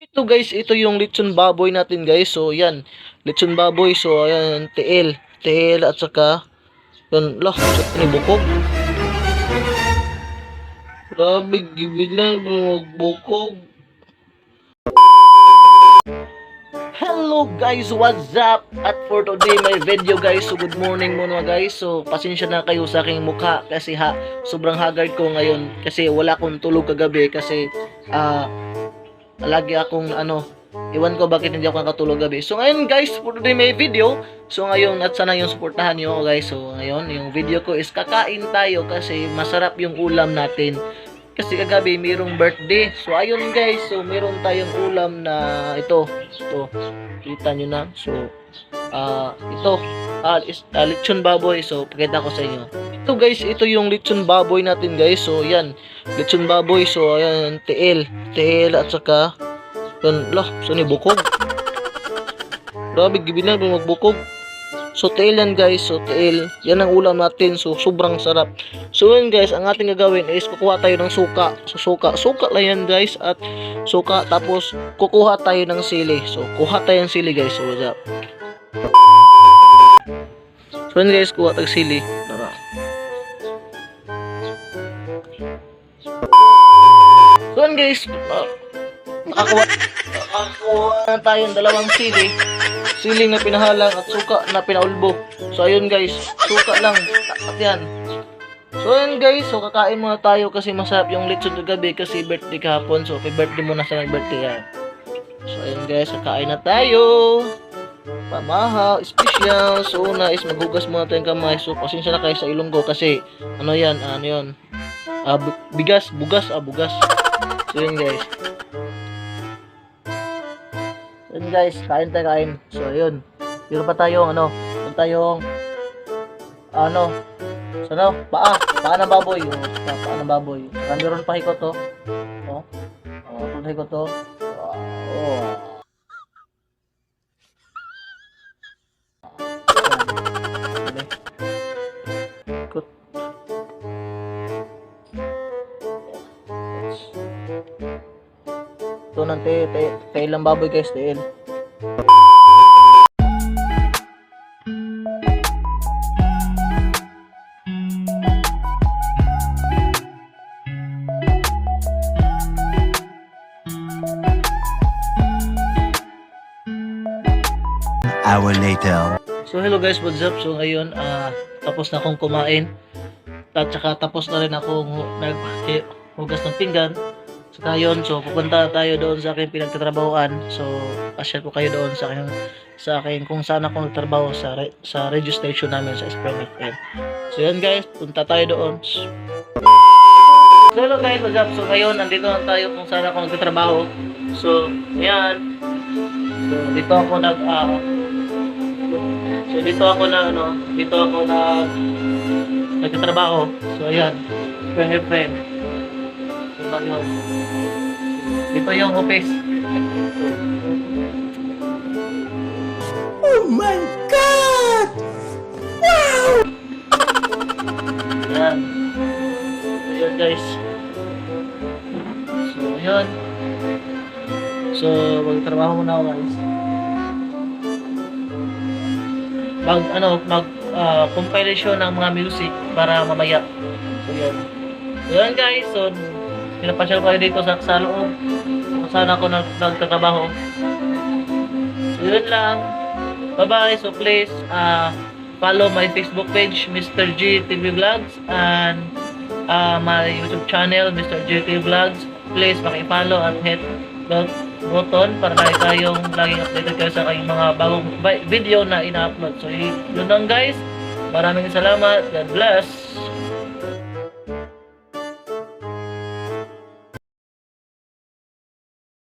Ito guys, ito yung lechon baboy natin guys. So yan, lechon baboy. So ayan, TL at saka yan, lah, ni bukog. Grabe, gibilang bukog. Hello guys, what's up? At for today my video guys, so good morning muna guys. So pasensya na kayo sa aking mukha kasi sobrang haggard ko ngayon kasi wala akong tulog kagabi kasi lagi akong iwan ko bakit hindi ako nakatulog gabi. So ngayon guys, for today may video. So ngayon at sana yung suportahan niyo ako guys. So ngayon yung video ko is kakain tayo kasi masarap yung ulam natin. Kasi kagabi mayroong birthday. So ayun guys, so meron tayong ulam na ito. Ito, kita nyo na. So ito lechon baboy. So pakita ko sa inyo. Ito guys, ito yung lechon baboy natin guys. So yan, lechon baboy. So ayan, TL at saka yan, lah, saan bukog. Grabe, gibilang magbukog. So TL yan guys, so TL, yan ang ulam natin, so sobrang sarap. So yun guys, ang ating gagawin is kukuha tayo ng suka. So suka lang yan guys, at suka, tapos kukuha tayo ng sili. So kuha tayo ng sili guys, so what's up. So yun guys, kuha tayo sili. Tara. So yun guys, nakakuha na tayong dalawang sili. Siling na pinahalang at suka na pinaulbo. So ayun guys, suka lang at yan. So ayun guys, so kakain muna tayo kasi masarap yung lechon kagabi kasi birthday kahapon. So happy birthday muna sa birthday yan. So ayun guys, kakain na tayo. Pamahaw, special. So una is maghugas muna tayong kamay. So pasensya na kayo sa Ilonggo kasi bugas. So yun guys. Yun guys, kain. So ayun. Meron pa tayong paa ng baboy. Paa ng baboy. Meron pa hikot to. Hikot to. Hikot. Ito ng tail ng baboy guys, tail. Hour later. So hello guys, what's up? So ngayon, tapos na akong kumain. At saka tapos na rin akong naghugas ng pinggan. So ngayon, so pupunta tayo doon sa aking pinagtatrabahoan. So pasyal ko kayo doon sa akin kung saan ako nagtrabaho sa radio station namin sa Spring FM. So yan guys, punta tayo doon. So hello guys, what's up? So ngayon, nandito na tayo kung saan ako nagtatrabaho. So ayan. So dito ako nagtatrabaho. So ayan, Spring FM. Ito yung office. Oh my God! Wow! Ayan. Ayan guys. So ayan. So magtrabaho muna ako guys. Compilation ng mga music para mamaya. So ayan. Ayan guys. So pinapasyal ko kayo dito sa loob kung saan ako nagtatrabaho. So yun lang, bye bye. So please follow my Facebook page, Mr. G TV Vlogs, and my YouTube channel, Mr. G TV Vlogs. Please paki-follow at hit the button para laging updated kayo sa aking mga bagong video na ina-upload. So yun lang guys, maraming salamat, God bless.